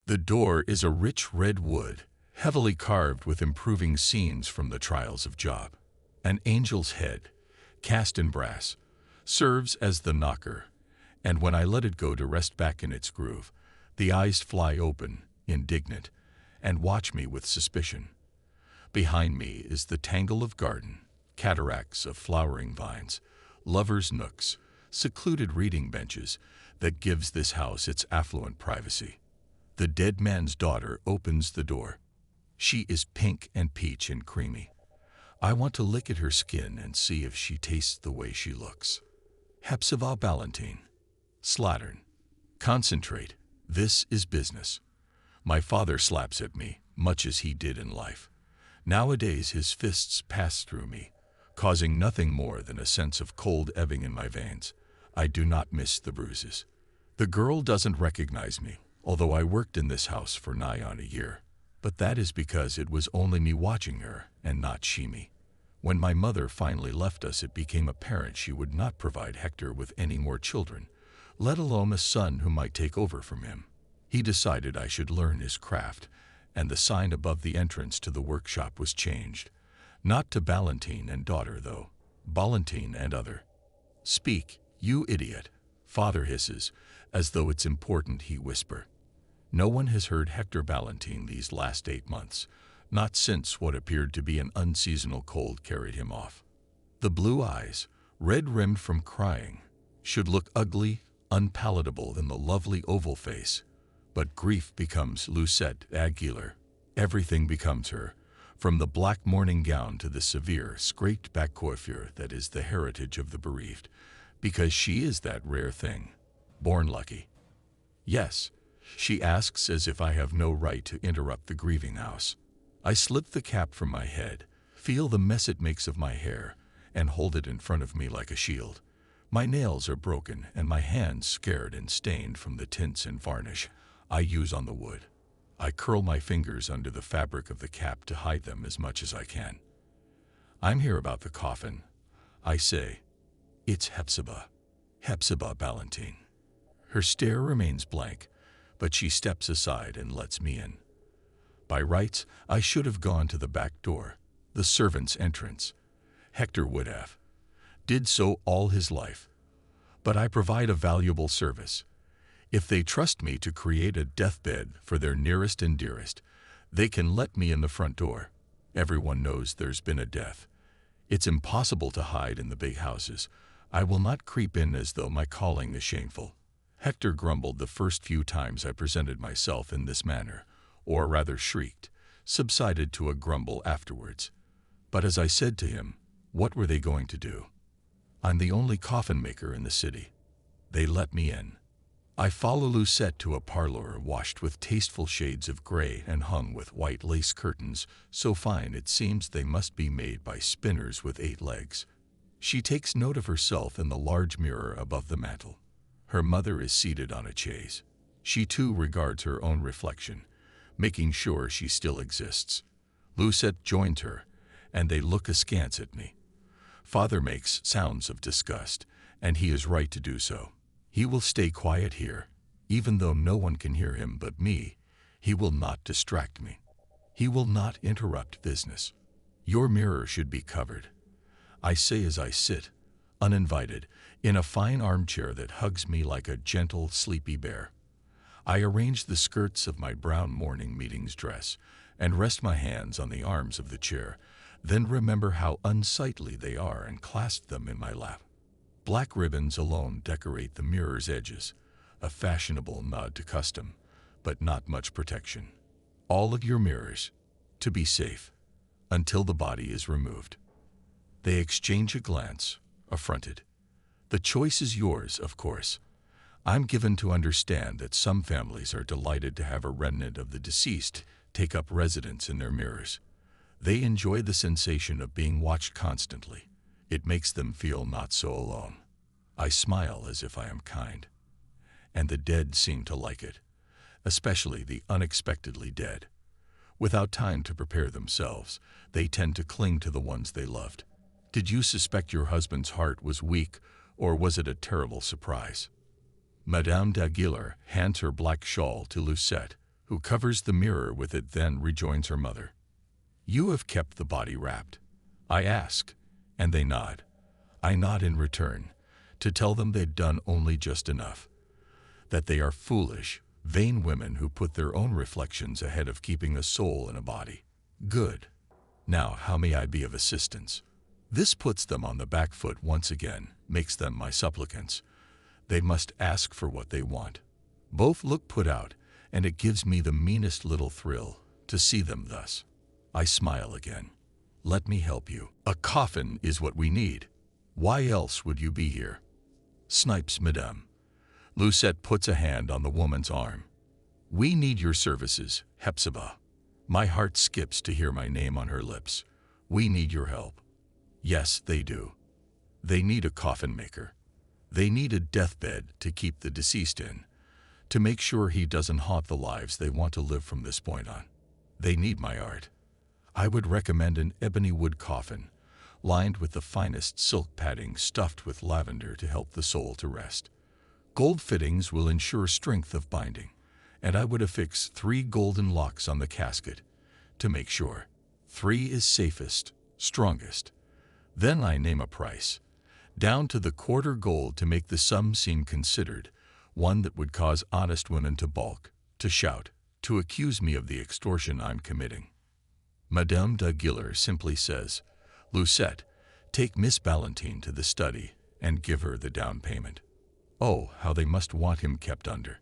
The door is a rich red wood, heavily carved with improving scenes from the trials of Job. An angel's head, cast in brass, serves as the knocker, and when I let it go to rest back in its groove, the eyes fly open, indignant, and watch me with suspicion. Behind me is the tangle of garden, cataracts of flowering vines, lovers' nooks, secluded reading benches that gives this house its affluent privacy. The dead man's daughter opens the door. She is pink and peach and creamy. I want to lick at her skin and see if she tastes the way she looks. Hepzibah Ballantine. Slattern. Concentrate. This is business. My father slaps at me, much as he did in life. Nowadays his fists pass through me, causing nothing more than a sense of cold ebbing in my veins. I do not miss the bruises. The girl doesn't recognize me, although I worked in this house for nigh on a year. But that is because it was only me watching her, and not she me. When my mother finally left us, it became apparent she would not provide Hector with any more children, let alone a son who might take over from him. He decided I should learn his craft, and the sign above the entrance to the workshop was changed. Not to Ballantine and daughter, though. Ballantine and other. Speak, you idiot, father hisses, as though it's important he whisper. No one has heard Hector Ballantine these last 8 months, not since what appeared to be an unseasonal cold carried him off. The blue eyes, red-rimmed from crying, should look ugly, unpalatable in the lovely oval face. But grief becomes Lucette Aguilar. Everything becomes her, from the black mourning gown to the severe, scraped-back coiffure that is the heritage of the bereaved, because she is that rare thing, born lucky. Yes, she asks as if I have no right to interrupt the grieving house. I slip the cap from my head, feel the mess it makes of my hair, and hold it in front of me like a shield. My nails are broken and my hands scared and stained from the tints and varnish I use on the wood. I curl my fingers under the fabric of the cap to hide them as much as I can. I'm here about the coffin. I say, it's Hepzibah Ballantine. Her stare remains blank, but she steps aside and lets me in. By rights, I should have gone to the back door, the servants' entrance. Hector would have. Did so all his life. But I provide a valuable service. If they trust me to create a deathbed for their nearest and dearest, they can let me in the front door. Everyone knows there's been a death. It's impossible to hide in the big houses. I will not creep in as though my calling is shameful. Hector grumbled the first few times I presented myself in this manner, or rather shrieked, subsided to a grumble afterwards. But as I said to him, what were they going to do? I'm the only coffin maker in the city. They let me in. I follow Lucette to a parlor washed with tasteful shades of gray and hung with white lace curtains so fine it seems they must be made by spinners with 8 legs. She takes note of herself in the large mirror above the mantel. Her mother is seated on a chaise. She too regards her own reflection, making sure she still exists. Lucette joins her, and they look askance at me. Father makes sounds of disgust, and he is right to do so. He will stay quiet here, even though no one can hear him but me. He will not distract me. He will not interrupt business. Your mirror should be covered. I say as I sit, uninvited, in a fine armchair that hugs me like a gentle, sleepy bear. I arrange the skirts of my brown morning meetings dress and rest my hands on the arms of the chair, then remember how unsightly they are and clasp them in my lap. Black ribbons alone decorate the mirror's edges, a fashionable nod to custom, but not much protection. All of your mirrors, to be safe, until the body is removed. They exchange a glance, affronted. The choice is yours, of course. I'm given to understand that some families are delighted to have a remnant of the deceased take up residence in their mirrors. They enjoy the sensation of being watched constantly. It makes them feel not so alone. I smile as if I am kind. And the dead seem to like it, especially the unexpectedly dead. Without time to prepare themselves, they tend to cling to the ones they loved. Did you suspect your husband's heart was weak, or was it a terrible surprise? Madame d'Aguilar hands her black shawl to Lucette, who covers the mirror with it, then rejoins her mother. "You have kept the body wrapped?" I ask, and they nod. I nod in return, to tell them they'd done only just enough, that they are foolish, vain women who put their own reflections ahead of keeping a soul in a body. Good. Now, how may I be of assistance? This puts them on the back foot once again, makes them my supplicants. They must ask for what they want. Both look put out, and it gives me the meanest little thrill to see them thus. I smile again. "Let me help you. A coffin is what we need. Why else would you be here?" "Snipes, madame." Lucette puts a hand on the woman's arm. "We need your services, Hepzibah." My heart skips to hear my name on her lips. "We need your help." Yes, they do. They need a coffin maker. They need a deathbed to keep the deceased in, to make sure he doesn't haunt the lives they want to live from this point on. They need my art. I would recommend an ebony wood coffin, lined with the finest silk padding stuffed with lavender to help the soul to rest. Gold fittings will ensure strength of binding, and I would affix 3 golden locks on the casket, to make sure. 3 is safest, strongest. Then I name a price, down to the quarter gold to make the sum seem considered, one that would cause honest women to balk, to shout, to accuse me of the extortion I'm committing. Madame d'Aguilar simply says, "Lucette, take Miss Ballantine to the study and give her the down payment." Oh, how they must want him kept under.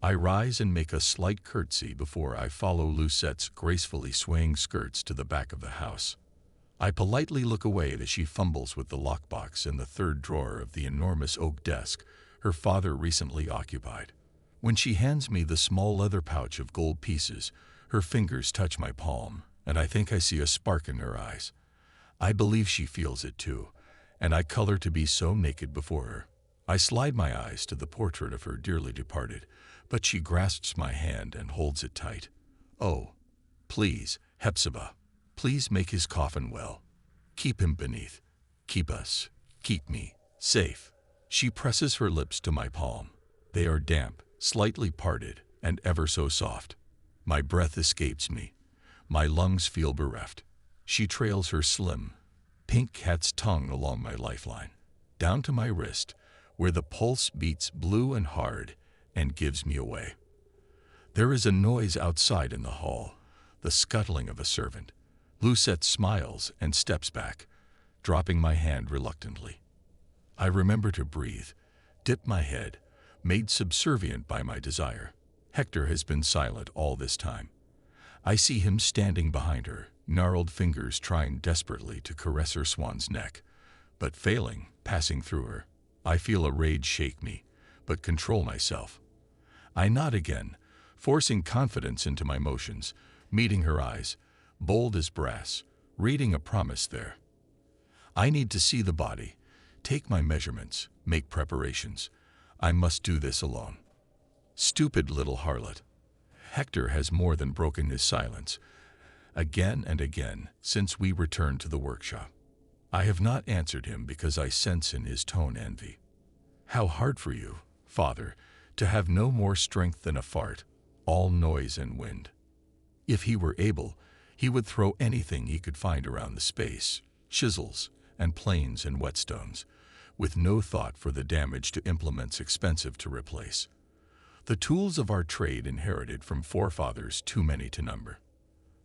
I rise and make a slight curtsy before I follow Lucette's gracefully swaying skirts to the back of the house. I politely look away as she fumbles with the lockbox in the 3rd drawer of the enormous oak desk her father recently occupied. When she hands me the small leather pouch of gold pieces, her fingers touch my palm, and I think I see a spark in her eyes. I believe she feels it too, and I color to be so naked before her. I slide my eyes to the portrait of her dearly departed, but she grasps my hand and holds it tight. "Oh, please, Hepzibah, please make his coffin well. Keep him beneath. Keep us, keep me, safe." She presses her lips to my palm. They are damp, slightly parted, and ever so soft. My breath escapes me. My lungs feel bereft. She trails her slim, pink cat's tongue along my lifeline, down to my wrist, where the pulse beats blue and hard and gives me away. There is a noise outside in the hall, the scuttling of a servant. Lucette smiles and steps back, dropping my hand reluctantly. I remember to breathe, dip my head, made subservient by my desire. Hector has been silent all this time. I see him standing behind her, gnarled fingers trying desperately to caress her swan's neck, but failing, passing through her. I feel a rage shake me, but control myself. I nod again, forcing confidence into my motions, meeting her eyes, bold as brass, reading a promise there. I need to see the body, take my measurements, make preparations. I must do this alone. Stupid little harlot. Hector has more than broken his silence, again and again, since we returned to the workshop. I have not answered him because I sense in his tone envy. How hard for you, Father, to have no more strength than a fart, all noise and wind. If he were able, he would throw anything he could find around the space, chisels and planes and whetstones, with no thought for the damage to implements expensive to replace. The tools of our trade inherited from forefathers too many to number.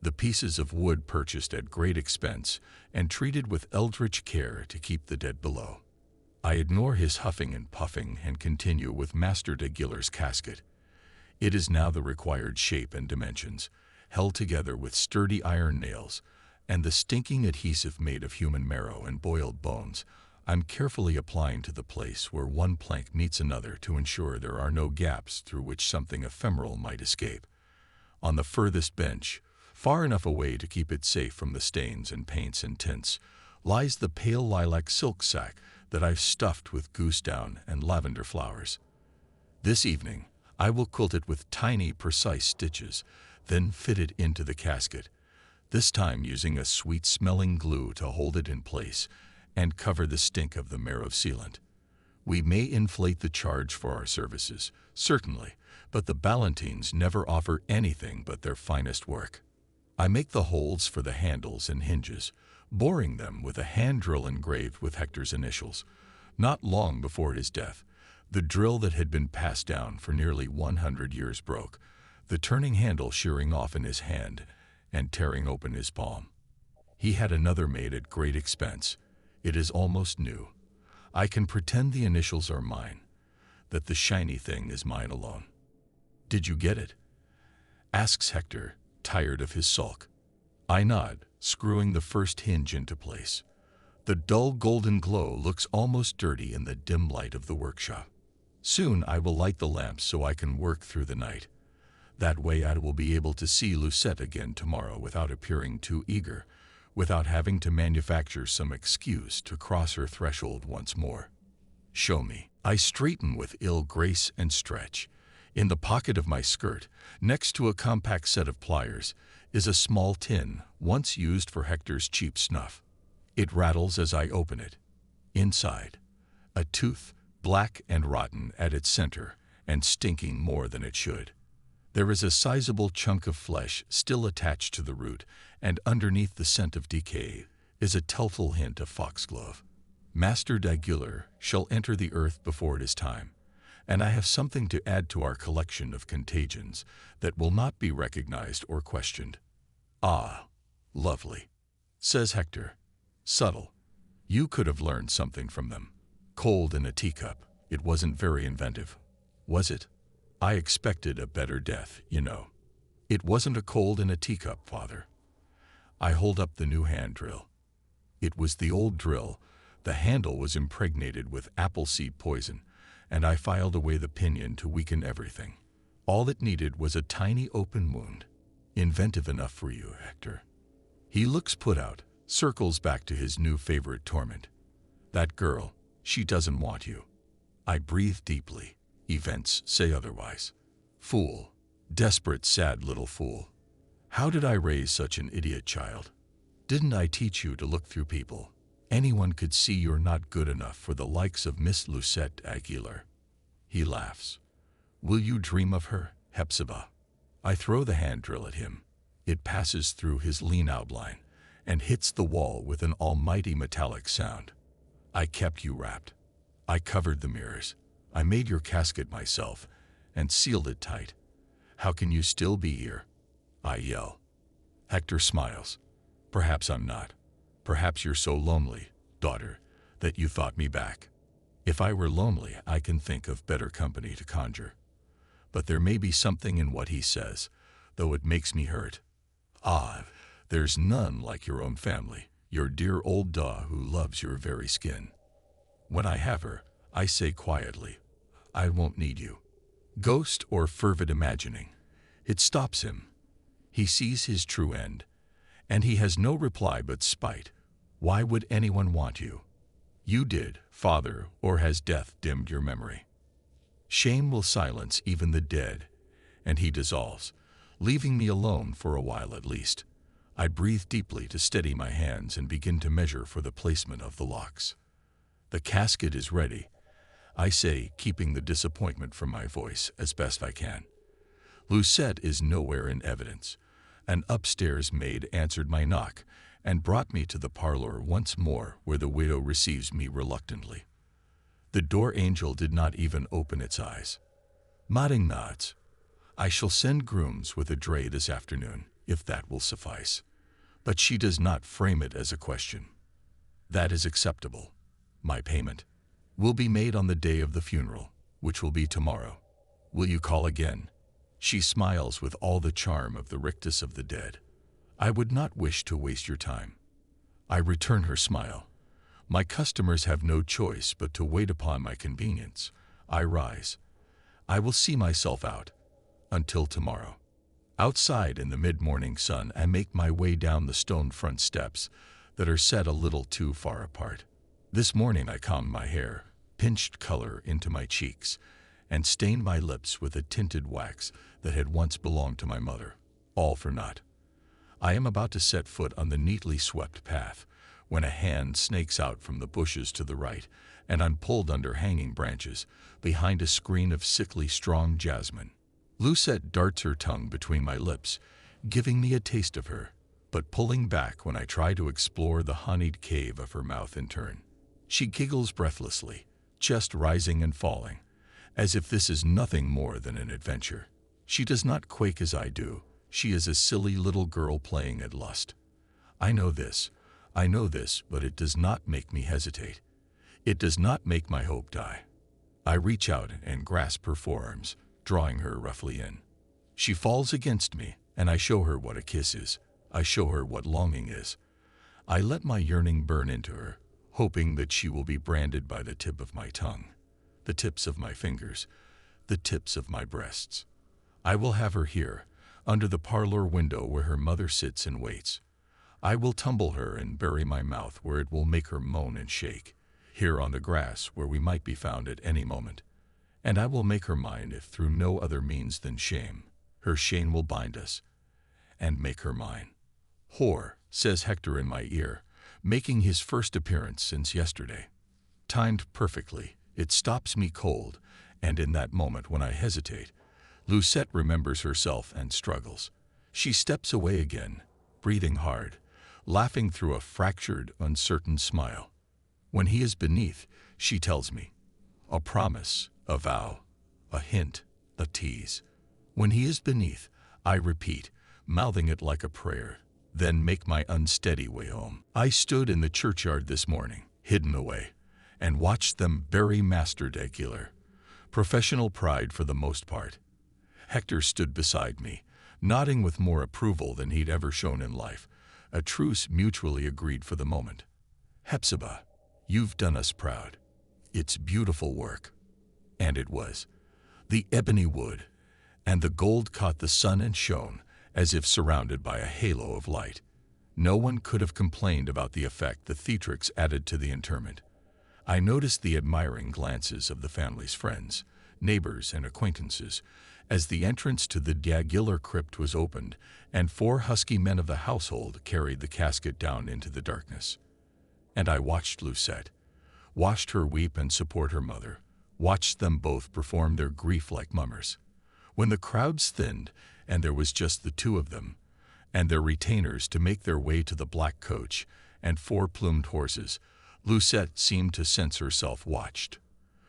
The pieces of wood purchased at great expense and treated with eldritch care to keep the dead below. I ignore his huffing and puffing and continue with Master d'Aguilar's casket. It is now the required shape and dimensions, held together with sturdy iron nails, and the stinking adhesive made of human marrow and boiled bones I'm carefully applying to the place where one plank meets another to ensure there are no gaps through which something ephemeral might escape. On the furthest bench, far enough away to keep it safe from the stains and paints and tints, lies the pale lilac silk sack that I've stuffed with goose down and lavender flowers. This evening, I will quilt it with tiny, precise stitches, then fit it into the casket, this time using a sweet-smelling glue to hold it in place and cover the stink of the marrow sealant. We may inflate the charge for our services, certainly, but the Ballantines never offer anything but their finest work. I make the holes for the handles and hinges, boring them with a hand drill engraved with Hector's initials. Not long before his death, the drill that had been passed down for nearly 100 years broke, the turning handle shearing off in his hand and tearing open his palm. He had another made at great expense. It is almost new. I can pretend the initials are mine, that the shiny thing is mine alone. Did you get it? Asks Hector, tired of his sulk. I nod, screwing the first hinge into place. The dull golden glow looks almost dirty in the dim light of the workshop. Soon I will light the lamps so I can work through the night. That way I will be able to see Lucette again tomorrow without appearing too eager, without having to manufacture some excuse to cross her threshold once more. Show me. I straighten with ill grace and stretch. In the pocket of my skirt, next to a compact set of pliers, is a small tin, once used for Hector's cheap snuff. It rattles as I open it. Inside, a tooth, black and rotten at its center, and stinking more than it should. There is a sizable chunk of flesh still attached to the root, and underneath the scent of decay is a telltale hint of foxglove. Master d'Aguilar shall enter the earth before it is time, and I have something to add to our collection of contagions that will not be recognized or questioned. Ah, lovely, says Hector. Subtle. You could have learned something from them. Cold in a teacup. It wasn't very inventive, was it? I expected a better death, you know. It wasn't a cold in a teacup, Father. I hold up the new hand drill. It was the old drill. The handle was impregnated with apple seed poison, and I filed away the pinion to weaken everything. All it needed was a tiny open wound. Inventive enough for you, Hector. He looks put out, circles back to his new favorite torment. That girl, she doesn't want you. I breathe deeply. Events say otherwise. Fool. Desperate, sad little fool. How did I raise such an idiot child? Didn't I teach you to look through people? Anyone could see you're not good enough for the likes of Miss Lucette Aguilar. He laughs. Will you dream of her, Hepzibah? I throw the hand drill at him. It passes through his lean outline and hits the wall with an almighty metallic sound. I kept you wrapped. I covered the mirrors. I made your casket myself and sealed it tight. How can you still be here? I yell. Hector smiles. Perhaps I'm not. Perhaps you're so lonely, daughter, that you thought me back. If I were lonely, I can think of better company to conjure. But there may be something in what he says, though it makes me hurt. Ah, there's none like your own family, your dear old da who loves your very skin. When I have her, I say quietly, I won't need you. Ghost or fervid imagining. It stops him. He sees his true end, and he has no reply but spite. Why would anyone want you? You did, Father, or has death dimmed your memory? Shame will silence even the dead, and he dissolves, leaving me alone for a while at least. I breathe deeply to steady my hands and begin to measure for the placement of the locks. The casket is ready, I say, keeping the disappointment from my voice as best I can. Lucette is nowhere in evidence. An upstairs maid answered my knock and brought me to the parlor once more, where the widow receives me reluctantly. The door angel did not even open its eyes. Nodding nods. I shall send grooms with a dray this afternoon, if that will suffice. But she does not frame it as a question. That is acceptable. My payment will be made on the day of the funeral, which will be tomorrow. Will you call again? She smiles with all the charm of the rictus of the dead. I would not wish to waste your time. I return her smile. My customers have no choice but to wait upon my convenience. I rise. I will see myself out. Until tomorrow. Outside in the mid-morning sun, I make my way down the stone front steps that are set a little too far apart. This morning I combed my hair, pinched color into my cheeks, and stained my lips with a tinted wax that had once belonged to my mother. All for naught. I am about to set foot on the neatly swept path, when a hand snakes out from the bushes to the right, and I'm pulled under hanging branches, behind a screen of sickly strong jasmine. Lucette darts her tongue between my lips, giving me a taste of her, but pulling back when I try to explore the honeyed cave of her mouth in turn. She giggles breathlessly, chest rising and falling, as if this is nothing more than an adventure. She does not quake as I do. She is a silly little girl playing at lust. I know this, but it does not make me hesitate. It does not make my hope die. I reach out and grasp her forearms, drawing her roughly in. She falls against me, and I show her what a kiss is. I show her what longing is. I let my yearning burn into her, hoping that she will be branded by the tip of my tongue, the tips of my fingers, the tips of my breasts. I will have her here, under the parlor window where her mother sits and waits. I will tumble her and bury my mouth where it will make her moan and shake, here on the grass where we might be found at any moment. And I will make her mine if through no other means than shame. Her shame will bind us, and make her mine. Whore, says Hector in my ear, making his first appearance since yesterday. Timed perfectly, it stops me cold, and in that moment when I hesitate, Lucette remembers herself and struggles. She steps away again, breathing hard, laughing through a fractured, uncertain smile. When he is beneath, she tells me, a promise, a vow, a hint, a tease. When he is beneath, I repeat, mouthing it like a prayer, then make my unsteady way home. I stood in the churchyard this morning, hidden away, and watched them bury Master Daguilar. Professional pride for the most part. Hector stood beside me, nodding with more approval than he'd ever shown in life, a truce mutually agreed for the moment. Hepzibah, you've done us proud. It's beautiful work. And it was. The ebony wood, and the gold caught the sun and shone, as if surrounded by a halo of light. No one could have complained about the effect the theatrics added to the interment. I noticed the admiring glances of the family's friends, neighbors, and acquaintances, as the entrance to the Daguilar crypt was opened, and 4 husky men of the household carried the casket down into the darkness. And I watched Lucette, watched her weep and support her mother, watched them both perform their grief like mummers. When the crowds thinned, and there was just the 2 of them, and their retainers to make their way to the black coach and 4 plumed horses, Lucette seemed to sense herself watched.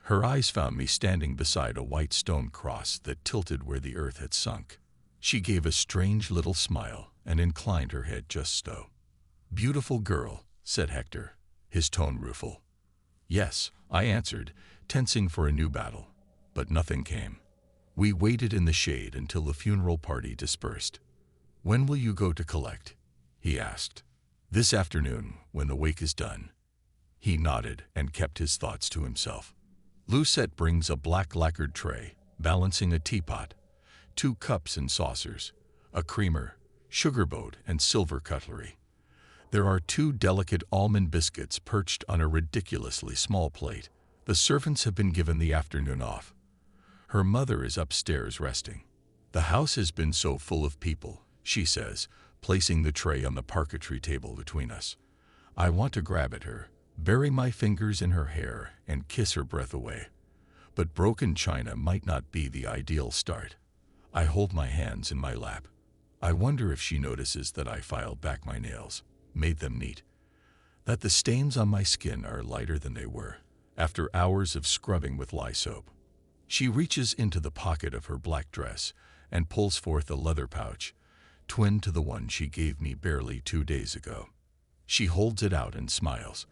Her eyes found me standing beside a white stone cross that tilted where the earth had sunk. She gave a strange little smile and inclined her head just so. "Beautiful girl," said Hector, his tone rueful. "Yes," I answered, tensing for a new battle, but nothing came. We waited in the shade until the funeral party dispersed. "When will you go to collect?" he asked. "This afternoon, when the wake is done." He nodded and kept his thoughts to himself. Lucette brings a black lacquered tray, balancing a teapot, 2 cups and saucers, a creamer, sugar boat, and silver cutlery. There are 2 delicate almond biscuits perched on a ridiculously small plate. The servants have been given the afternoon off. Her mother is upstairs resting. "The house has been so full of people," she says, placing the tray on the parquetry table between us. I want to grab at her, bury my fingers in her hair, and kiss her breath away. But broken china might not be the ideal start. I hold my hands in my lap. I wonder if she notices that I filed back my nails, made them neat, that the stains on my skin are lighter than they were, after hours of scrubbing with lye soap. She reaches into the pocket of her black dress and pulls forth a leather pouch, twin to the one she gave me barely 2 days ago. She holds it out and smiles.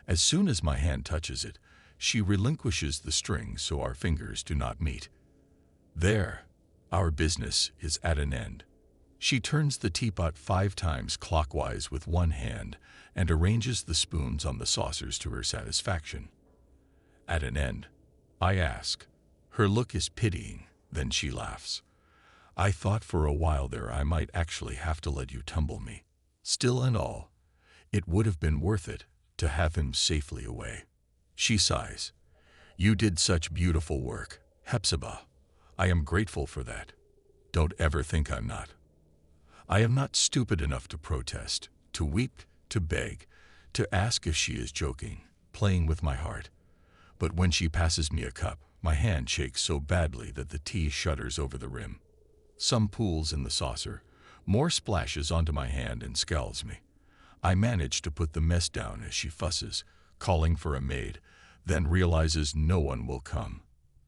As soon as my hand touches it, she relinquishes the string so our fingers do not meet. There, our business is at an end. She turns the teapot 5 times clockwise with one hand and arranges the spoons on the saucers to her satisfaction. "At an end?" I ask. Her look is pitying, then she laughs. "I thought for a while there I might actually have to let you tumble me. Still and all, it would have been worth it to have him safely away." She sighs. "You did such beautiful work, Hepzibah. I am grateful for that. Don't ever think I'm not. I am not stupid enough to protest, to weep, to beg, to ask if she is joking, playing with my heart. But when she passes me a cup, my hand shakes so badly that the tea shudders over the rim. Some pools in the saucer, more splashes onto my hand and scalds me. I manage to put the mess down as she fusses, calling for a maid, then realizes no one will come.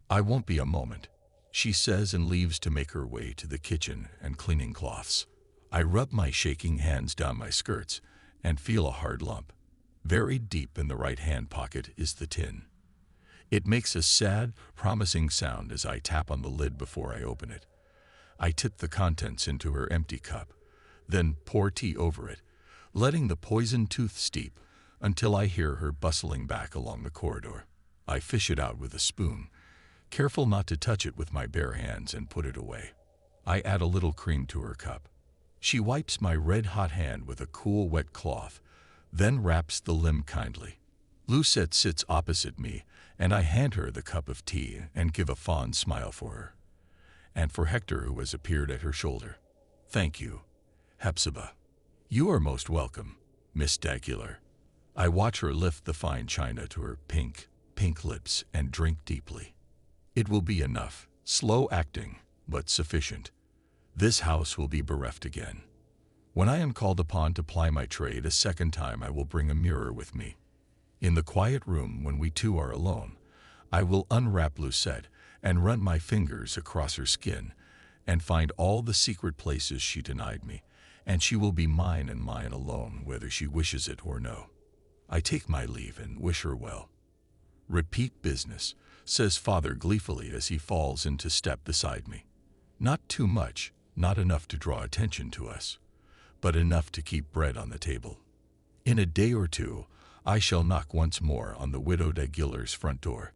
I won't be a moment, she says, and leaves to make her way to the kitchen and cleaning cloths. I rub my shaking hands down my skirts and feel a hard lump. Very deep in the right hand pocket is the tin. It makes a sad, promising sound as I tap on the lid before I open it. I tip the contents into her empty cup, then pour tea over it, letting the poison tooth steep until I hear her bustling back along the corridor. I fish it out with a spoon, careful not to touch it with my bare hands, and put it away. I add a little cream to her cup. She wipes my red-hot hand with a cool, wet cloth, then wraps the limb kindly. Lucette sits opposite me, and I hand her the cup of tea and give a fond smile for her. And for Hector, who has appeared at her shoulder. Thank you, Hepzibah. You are most welcome, Miss Dagular. I watch her lift the fine china to her pink lips and drink deeply. It will be enough, slow acting, but sufficient. This house will be bereft again. When I am called upon to ply my trade a second time, I will bring a mirror with me. In the quiet room, when we two are alone, I will unwrap Lucette and run my fingers across her skin and find all the secret places she denied me, and she will be mine and mine alone, whether she wishes it or no. I take my leave and wish her well. Repeat business, says Father gleefully as he falls into step beside me. Not too much, not enough to draw attention to us, but enough to keep bread on the table. In a day or two, I shall knock once more on the widow Daguilar's front door.